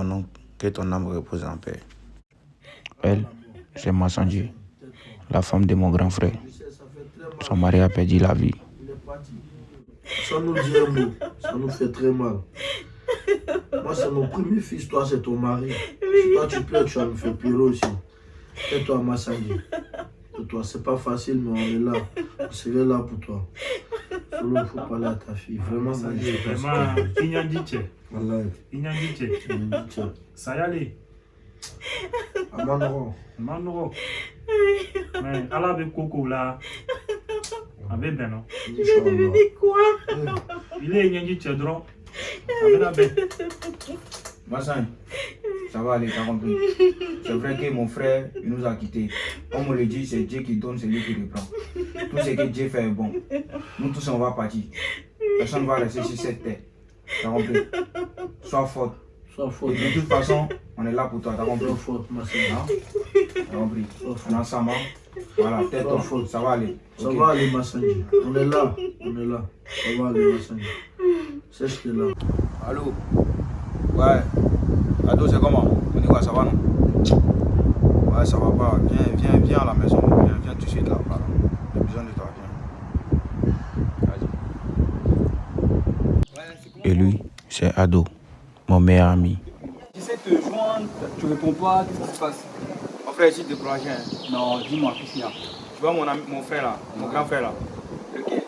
mon oncle, que ton âme repose en paix. Elle, c'est Massandji, la femme de mon grand frère. Son mari a perdu la vie. Ça nous dit un mot, ça nous fait très mal. Moi, c'est mon premier fils, toi, c'est ton mari. Si toi, tu pleures, tu vas me faire pleurer aussi. Et toi, Massandji. Et toi, c'est pas facile, mais on est là. On serait là pour toi. Solo, il faut parler à ta fille. Vraiment, Massandji. Vraiment, il n'y a dit. Il n'y a dit. Ça y allait. Amanoro. Manoro. Mais à la Coco là. Avec Ben non. Tu veux devenir quoi? Il est Nyangi Tchadron. Avec la Ben. Massandji, ça va aller, t'as compris. C'est vrai que mon frère, il nous a quittés. On me le dit, c'est Dieu qui donne, c'est lui qui reprend. Tout ce que Dieu fait est bon. Nous tous, on va partir. Personne ne va rester sur cette terre. T'as compris? Sois forte. Sois forte. Et de toute façon, on est là pour toi, t'as compris? Sois forte, Massandji. T'as compris? On est ensemble. Voilà, tête-toi, ça va aller. Ça va aller, Massandji. On est là. On est là. Ça va aller, Massandji. Sèche là. Allô? Ouais. Ado, c'est comment? On dit quoi, ça va non? Ouais, ça va pas. Viens à la maison. Viens tout de suite là. Voilà. J'ai besoin de toi, viens. Et lui, c'est Ado, mon meilleur ami. J'essaie de te joindre, tu réponds pas, qu'est-ce qui se passe? Mon frère, ici, te branche. Non, dis-moi, qu'est-ce qu'il y a? Tu vois mon frère là, mon grand frère là. Lequel?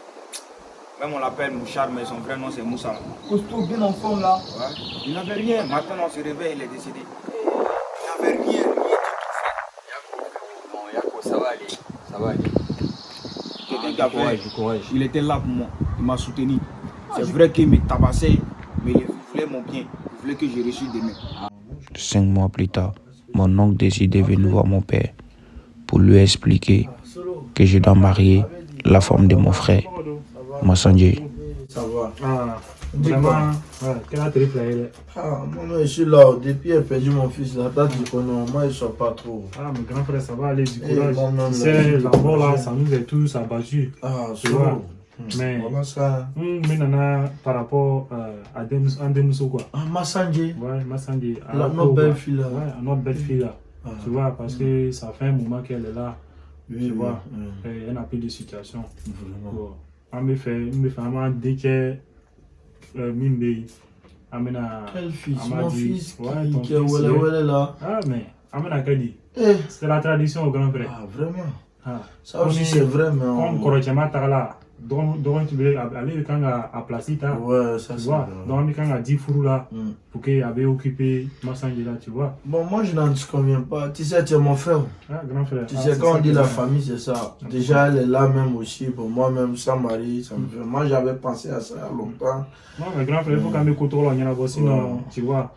Même on l'appelle Mouchard, mais son vrai nom c'est Moussa. Costaud, bien en forme là. Ouais. Il n'avait rien. Maintenant, on se réveille, il est décédé. Il n'avait rien. Non, Yako, ça va aller. Ça va aller. Quelqu'un qui a fait. Du courage. Il était là pour moi. Il m'a soutenu. C'est vrai qu'il me tabassait, mais il voulait mon bien. Il voulait que je réussisse demain. 5 mois plus tard, mon oncle décide de venir voir mon père pour lui expliquer que je dois marier la femme de mon frère, Massandji. Ça va. Ah, vraiment, ouais, quel attrait flyer. Ah, moi, je suis là. Depuis j'ai perdu mon fils, la date du connais, moi, je ne sors pas trop. Ah, mon grand frère, ça va aller du Eh, courage. mon homme, Tu sais, là, la mort là, ça nous est tous abattus. Ah, Tu vois. Mais, voilà ça. maintenant, par rapport à Demousso, quoi. Ah, Massandji. Ouais, Massandji. Notre belle fille là. Ouais, notre belle fille là. Ah. Tu vois, parce que ça fait un moment qu'elle est là. Oui, Tu vois, oui. elle n'a plus de situation. Vraiment. Bon, on me fait vraiment dès que Mimbe amena. Quel fils? elle m'a Mon dit, fils ouais, ton qui est fils, ouais là. Ah, mais amena Kadi. Eh. C'est la tradition au grand frère. Ah, vraiment. Ah. Ça aussi, c'est vrai, mais Comme Korochama Tagala, donc tu veux aller quand à placer ta. ouais, ça Tu c'est vois, vrai. donc quand à 10 fourous là, Mm. pour qu'il avait occupé Massandji là, tu vois. Bon, moi, je n'en conviens pas. Tu sais, tu es mon frère. Ah, grand frère. Tu Ah, sais, c'est quand ça on dit que la ça. famille, c'est ça. Déjà, elle est là même aussi. Pour moi-même, sans mari, ça me fait. Moi, j'avais pensé à ça il y a longtemps. Non, mais grand frère, il faut quand même contrôler, il y en a sinon, tu vois.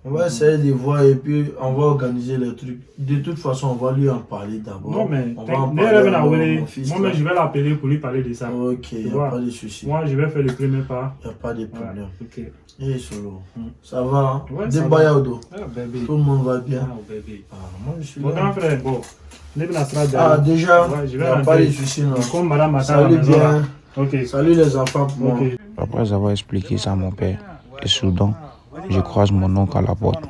On va essayer de voir et puis on va organiser les trucs. De toute façon, on va lui en parler d'abord. Non, mais on va en parler à mon fils. moi, je vais l'appeler pour lui parler de ça. Ok, il n'y a vois. pas de souci. Moi, je vais faire le premier pas. Il n'y a pas de problème. Ouais, ok. Et Solo, ça va, hein? Ouais, ça Dembaya va. Odo. Ah, bébé. Tout le monde va bien. Ah, bébé. Ah, moi, je suis Mon là. grand frère, bon. Ah, déjà, Ouais, il je n'y vais a pas rentrer. de souci. Non. Comme madame attend à la Salut maison, là. bien. Ok. Salut les enfants pour moi. Ok. Après avoir expliqué ça à mon père, et soudain, je croise mon oncle à la porte.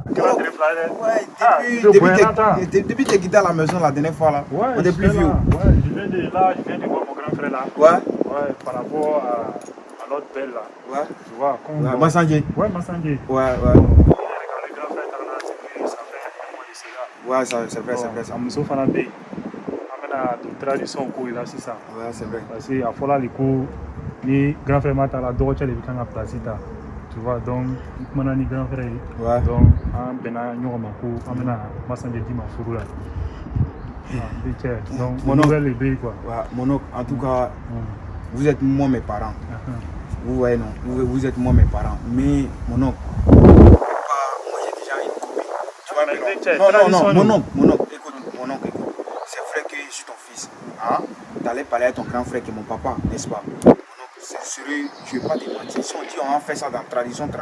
Ouais, depuis que tu quitté à la maison la dernière fois là, Ouais, on est plus vieux. Ouais, je viens de voir mon grand frère là. Ouais, Ouais, par rapport à l'autre belle là. ouais. Tu vois, comme. Ouais, Massandji. Ouais, Massandji. Ouais, ouais. Le grand frère, ça fait un mois de cela. Ouais, c'est vrai, c'est vrai. Ça. Muso fana bɛ yen an bɛna don tradition ko de la sisan Ouais, c'est vrai. parce que a fɔla de ko ni grand frère ma ta la dɔgɔcɛ de bɛ kan ka place ta tu vois donc n kumana ni grand frère ye Ouais. donc an bɛnna ɲɔgɔn ma ko an bɛna Massandji di ma furu la n cɛ donc Mon mon nouvelle de bɛ yen quoi. Ouais, mon oncle, en tout cas, vous êtes moi mes parents. Vous voyez, non, vous êtes moi mes parents. Mais mon oncle, moi j'ai déjà une copine. Tu vois, mais non, mon oncle, écoute, c'est vrai que je suis ton fils. Hein? Tu allais parler à ton grand frère qui est mon papa, n'est-ce pas? Mon oncle, c'est sérieux, je ne vais pas te mentir. Si on dit on a fait ça dans la tradition là,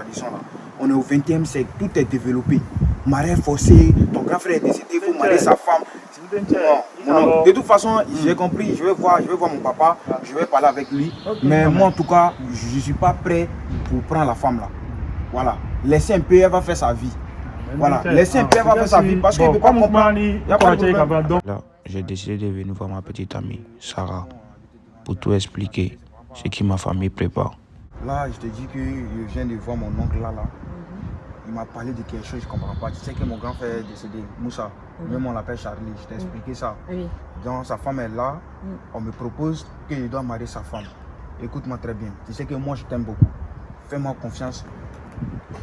on est au 20e siècle, tout est développé. Mariage forcé, ton grand frère est décédé, il faut marier sa femme. Non, mon oncle, de toute façon, j'ai compris, je vais voir mon papa, je vais parler avec lui. Mais moi, en tout cas, je ne suis pas prêt pour prendre la femme là. Voilà. Laissez un peu, elle va faire sa vie. Voilà, laissez un peu, elle va faire sa vie. Parce qu'il ne peut pas comprendre. Il n'y a pas de problème. Là, j'ai décidé de venir voir ma petite amie, Sarah, pour tout expliquer ce que ma famille prépare. Là, je te dis que je viens de voir mon oncle là. Il m'a parlé de quelque chose, je ne comprends pas. Tu sais que mon grand frère est décédé, Moussa. Même on l'appelle Charlie, je t'ai expliqué ça. Oui. Donc sa femme est là, on me propose que je dois marier sa femme. Écoute-moi très bien, tu sais que moi je t'aime beaucoup. Fais-moi confiance.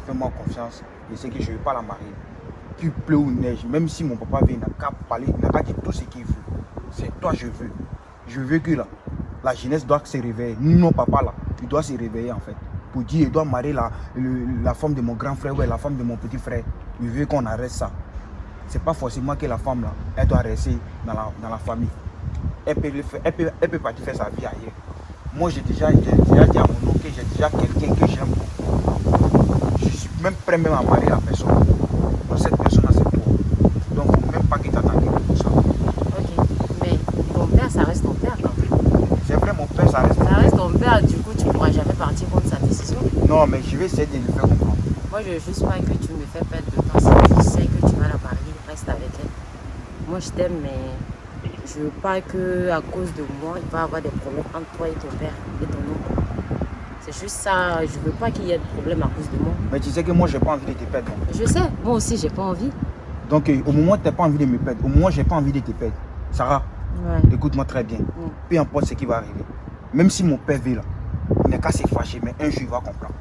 Fais-moi confiance. Je sais que je ne vais pas la marier. Qu'il pleut ou neige, même si mon papa vient, il n'a qu'à parler, il n'a qu'à dire tout ce qu'il veut. C'est toi je veux. Je veux que la jeunesse doit se réveiller. Non, papa là, il doit se réveiller en fait. Pour dire, il doit marier la femme de mon grand frère ou la femme de mon petit frère. Il veut qu'on arrête ça. C'est pas forcément que la femme là, elle doit rester dans la famille. Elle peut partir faire sa vie ailleurs. Moi j'ai déjà dit à mon oncle que j'ai déjà quelqu'un que j'aime beaucoup. Je suis même prêt même à marier la personne. Donc cette personne là c'est toi. Donc il ne faut même pas que tu attends pour ça. Ok, mais ton père ça reste ton père quand même. C'est vrai mon père ça reste. Ça reste ton père, du coup tu ne pourras jamais partir contre sa décision. Non mais je vais essayer de le faire comprendre. Moi je veux juste pas que tu me fais perdre de temps. Si tu sais que tu vas la marier, reste avec elle. Moi je t'aime mais je veux pas que à cause de moi il va y avoir des problèmes entre toi et ton père et ton oncle. C'est juste ça, je veux pas qu'il y ait de problème à cause de moi. Mais tu sais que moi j'ai pas envie de te perdre. Je sais, moi aussi j'ai pas envie. Donc au moment où tu n'as pas envie de me perdre, au moment où j'ai pas envie de te perdre, Sarah, Ouais. écoute-moi très bien. Peu importe ce qui va arriver. Même si mon père veut là, il n'est qu'à se fâcher, mais un jour il va comprendre.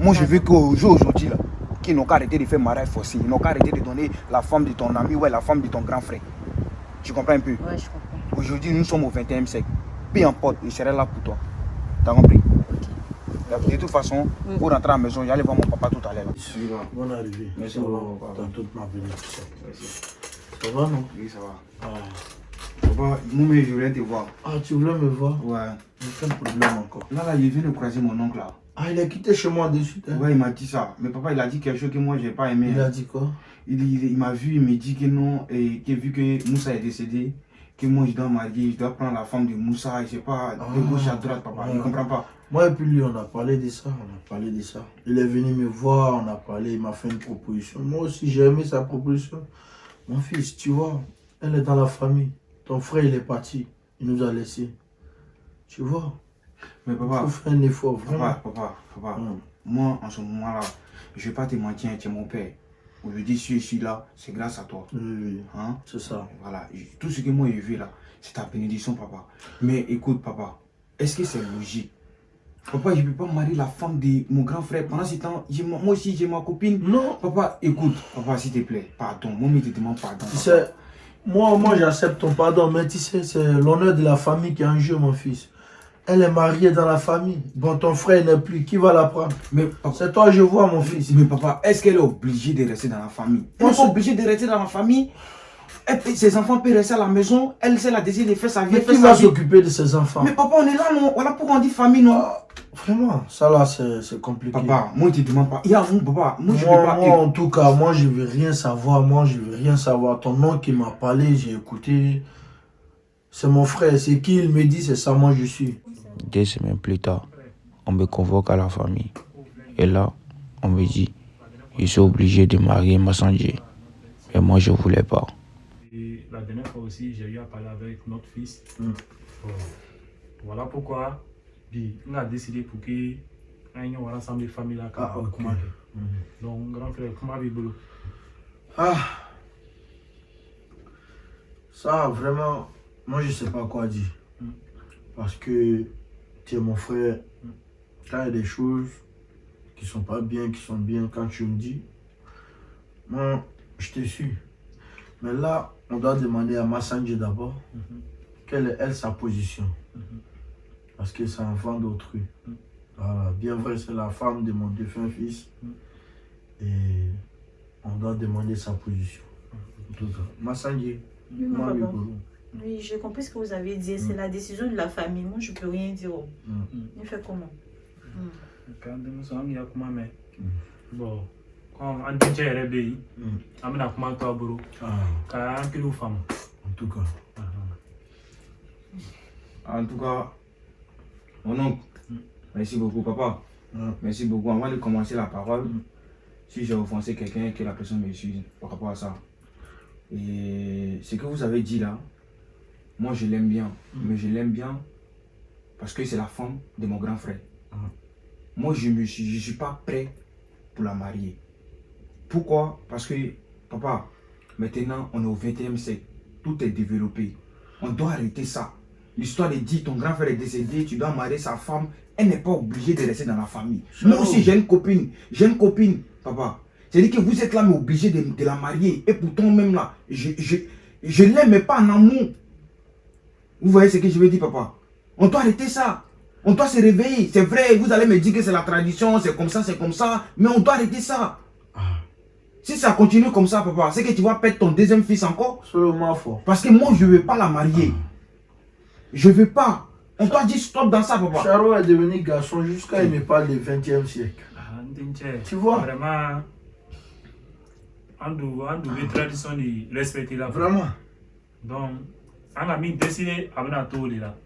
Moi je veux qu'aujourd'hui là, qu'ils n'ont qu'à arrêter de faire mariage forcé, ils n'ont qu'à arrêter de donner la femme de ton ami ou la femme de ton grand frère. Tu comprends un peu? Ouais, je comprends. Aujourd'hui nous sommes au 21e siècle. Peu importe, il serait là pour toi. T'as compris? De toute façon, pour rentrer à la maison, j'allais voir mon papa tout à l'heure. Je suis là, bonne arrivée. Merci beaucoup. beaucoup. Tantôt ma bénédiction. Merci. Ça va non? Oui, ça va. Ah. Papa, moi-même je voulais te voir. Ah, tu voulais me voir? Ouais. Mais quel problème encore? Là, je viens de croiser mon oncle là. Ah, il a quitté chez moi de suite. Hein? Ouais, il m'a dit ça. Mais papa, il a dit quelque chose que moi, j'ai pas aimé. Il a dit quoi? Il m'a vu, il me dit que non, et que vu que Moussa est décédé, que moi, je dois marier, je dois prendre la femme de Moussa, je sais pas, de gauche à droite, papa. Il ne comprend pas. Moi et puis lui, on a parlé de ça, Il est venu me voir, on a parlé, il m'a fait une proposition. Moi aussi, j'ai aimé sa proposition. Mon fils, tu vois, elle est dans la famille. Ton frère, il est parti, il nous a laissés. Tu vois? Mais papa, il faut faire un effort, vraiment. Papa, moi, en ce moment-là, je ne vais pas te mentir, tu es mon père. Aujourd'hui, si je suis là, c'est grâce à toi. Oui, Hein? c'est ça. Voilà, tout ce que moi j'ai vu là, c'est ta bénédiction, papa. Mais écoute, papa, est-ce que c'est logique? Papa, je ne peux pas marier la femme de mon grand frère. Pendant ce temps, moi aussi j'ai ma copine. Non. Papa, écoute, papa, s'il te plaît, pardon. Moi, je te demande pardon. Tu sais, moi j'accepte ton pardon, mais tu sais, c'est l'honneur de la famille qui est en jeu, mon fils. Elle est mariée dans la famille. Bon, ton frère n'est plus. Qui va la prendre? Mais c'est toi, je vois, mon fils. Mais papa, est-ce qu'elle est obligée de rester dans la famille? Elle n'est pas obligée de rester dans la famille. Ses enfants peuvent rester à la maison. Elle, c'est la désir de faire sa vie. Mais qui va s'occuper de ses enfants? Mais papa, on est là, non? Voilà pourquoi on dit famille, non? Vraiment, ça là, c'est compliqué. Papa, moi, je ne te demande pas. Il y a vous, papa. Moi, je moi, veux pas. Moi, en tout cas, moi, je ne veux rien savoir. Moi, je ne veux rien savoir. Ton nom qui m'a parlé, j'ai écouté. C'est mon frère. C'est qui il me dit, c'est ça, moi, je suis. 2 semaines plus tard, on me convoque à la famille. Et là, on me dit, je suis obligé de marier Massanjé. Et moi, je ne voulais pas. Et la dernière fois aussi, j'ai eu à parler avec notre fils. Voilà pourquoi on a décidé pour que on va ensemble de famille là. Donc, grand frère, comment avez-vous? Ça, vraiment, moi, je ne sais pas quoi dire. Parce que tu es mon frère. Quand il y a des choses qui ne sont pas bien, qui sont bien, quand tu me dis, moi, je te suis. Mais là, on doit demander à Massanjé d'abord quelle est, elle, sa position. Parce que c'est un enfant d'autrui. Voilà. Bien vrai, c'est la femme de mon défunt fils. Et on doit demander sa position. En tout cas, Massanjé, moi, oui, j'ai compris ce que vous avez dit. C'est la décision de la famille. Moi, je ne peux rien dire. Il fait comment? Bon, quand on dit que j'ai réveillé, on a commencé à boulot. En tout cas. En tout cas, mon oncle, merci beaucoup, papa. Merci beaucoup. Avant de commencer la parole, si j'ai offensé quelqu'un, que la personne m'excuse par rapport à ça. Et ce que vous avez dit là, moi je l'aime bien, mais je l'aime bien parce que c'est la femme de mon grand frère. Moi je suis pas prêt pour la marier. Pourquoi? Parce que, papa, maintenant on est au 21e siècle, tout est développé. On doit arrêter ça. L'histoire est dit, ton grand frère est décédé, tu dois marier sa femme, elle n'est pas obligée de rester dans la famille. Moi aussi j'ai une copine, papa. C'est-à-dire que vous êtes là mais obligé de la marier. Et pourtant même là, je l'aime mais pas en amour. Vous voyez ce que je veux dire, papa? On doit arrêter ça. On doit se réveiller. C'est vrai, vous allez me dire que c'est la tradition, c'est comme ça, mais on doit arrêter ça. Si ça continue comme ça, papa, c'est que tu vas perdre ton deuxième fils encore. Seulement fort. Parce que moi, je ne veux pas la marier. Je ne veux pas. On doit dire stop dans ça, papa. Charo est devenu garçon jusqu'à il me parle du 20e siècle. Tu vois? Vraiment, on doit tradition de respecter la femme. Vraiment. Donc, on a mis décidé à venir à tout là.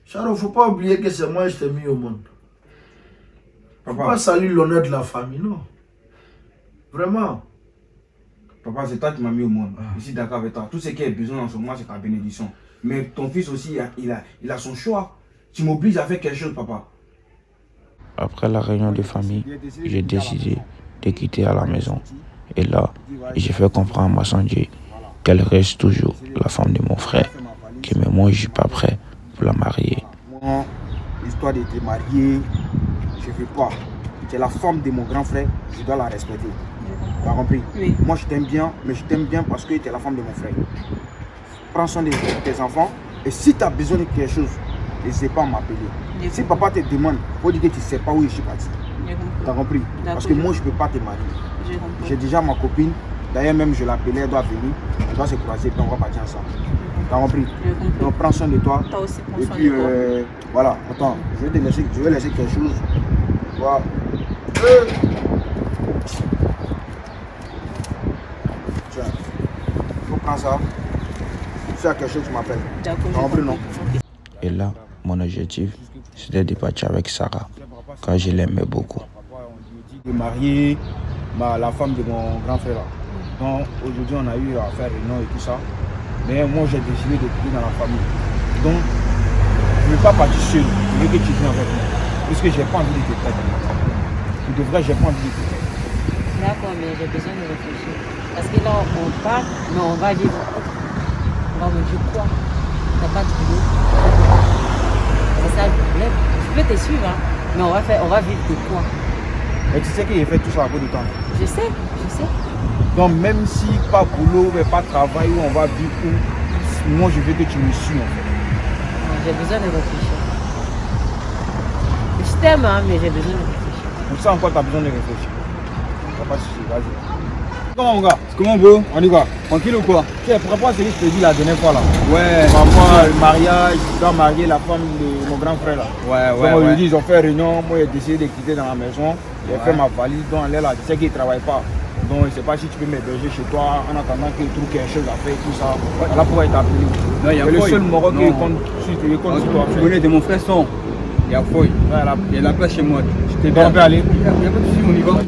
Charo, il ne faut pas oublier que c'est moi qui t'ai mis au monde. Il ne faut pas saluer l'honneur de la famille, non. Vraiment. Papa, c'est toi qui m'as mis au monde. Je suis d'accord avec toi. Tout ce qui est besoin en ce moment, c'est ta bénédiction. Mais ton fils aussi, il a son choix. Tu m'obliges à faire quelque chose, papa. Après la réunion de famille, j'ai décidé de quitter à la maison. Et là, j'ai fait comprendre à Massandier qu'elle reste toujours la femme de mon frère. Que moi, je ne suis pas prêt pour la marier. Moi, l'histoire de te marier, je ne veux pas. Tu es la femme de mon grand frère, je dois la respecter. Tu as compris? Oui. Moi, je t'aime bien, mais je t'aime bien parce que tu es la femme de mon frère. Prends soin de tes enfants. Et si tu as besoin de quelque chose, n'hésite pas à m'appeler. Si papa te demande, il faut dire que tu ne sais pas où je suis parti. Tu as compris? Parce que moi, je ne peux pas te marier. J'ai déjà ma copine. D'ailleurs, même je l'appelais, elle doit venir. On doit se croiser, puis on va partir ensemble. Tu as compris? Donc, prends soin de toi. Toi aussi, prends Et soin puis, de toi. voilà. Attends, je vais laisser quelque chose. Voilà. Tiens, faut prendre ça. Si tu as quelque chose, tu m'appelles. D'accord. Non? Et là, mon objectif, c'était de partir avec Sarah, car je l'aimais beaucoup. De marier la femme de mon grand frère. Là. Donc aujourd'hui, on a eu à faire réunion et tout ça. Mais moi, j'ai décidé de quitter dans la famille. Donc, je ne veux pas partir seul. Je veux que tu viennes avec moi. Parce que je n'ai pas envie de te perdre. Tu devrais, j'ai pas envie de te perdre. D'accord, mais j'ai besoin de réfléchir. Parce que là, on part, mais on va vivre. On va me dire quoi? T'as pas de boulot. C'est ça le problème. Je peux te suivre, hein, mais on va vivre de quoi? Et tu sais que j'ai fait tout ça à cause de temps. Je sais. Donc même si pas boulot, mais pas travail, où on va vivre, moi je veux que tu me suives en fait. J'ai besoin de réfléchir. Je t'aime, hein, mais j'ai besoin de réfléchir. Pour ça encore, tu as besoin de réfléchir. Pas de soucis, vas-y. Comment mon gars? Comment bro? On y va. Tranquille ou quoi? Tu sais, pourquoi c'est ce que je t'ai dit la dernière fois là? Ouais. Par rapport au mariage, je dois marier la femme de mon grand frère là. Ouais. Donc aujourd'hui, ils ont fait réunion, moi j'ai décidé de quitter dans la maison. J'ai fait ma valise, donc elle est là, tu sais qu'il ne travaille pas. Donc je ne sais pas si tu peux m'héberger chez toi en attendant qu'il trouve quelque chose à faire et tout ça. Voilà pourquoi il t'a appelé. Non, il y a le Foy. seul Maroc qui Non. compte sur toi. Tu connais de mon frère son. Il y a Foy. Voilà. Il y a la place chez moi. Tu t'es bien, on peut aller. Il y a pas de soucis, on y va.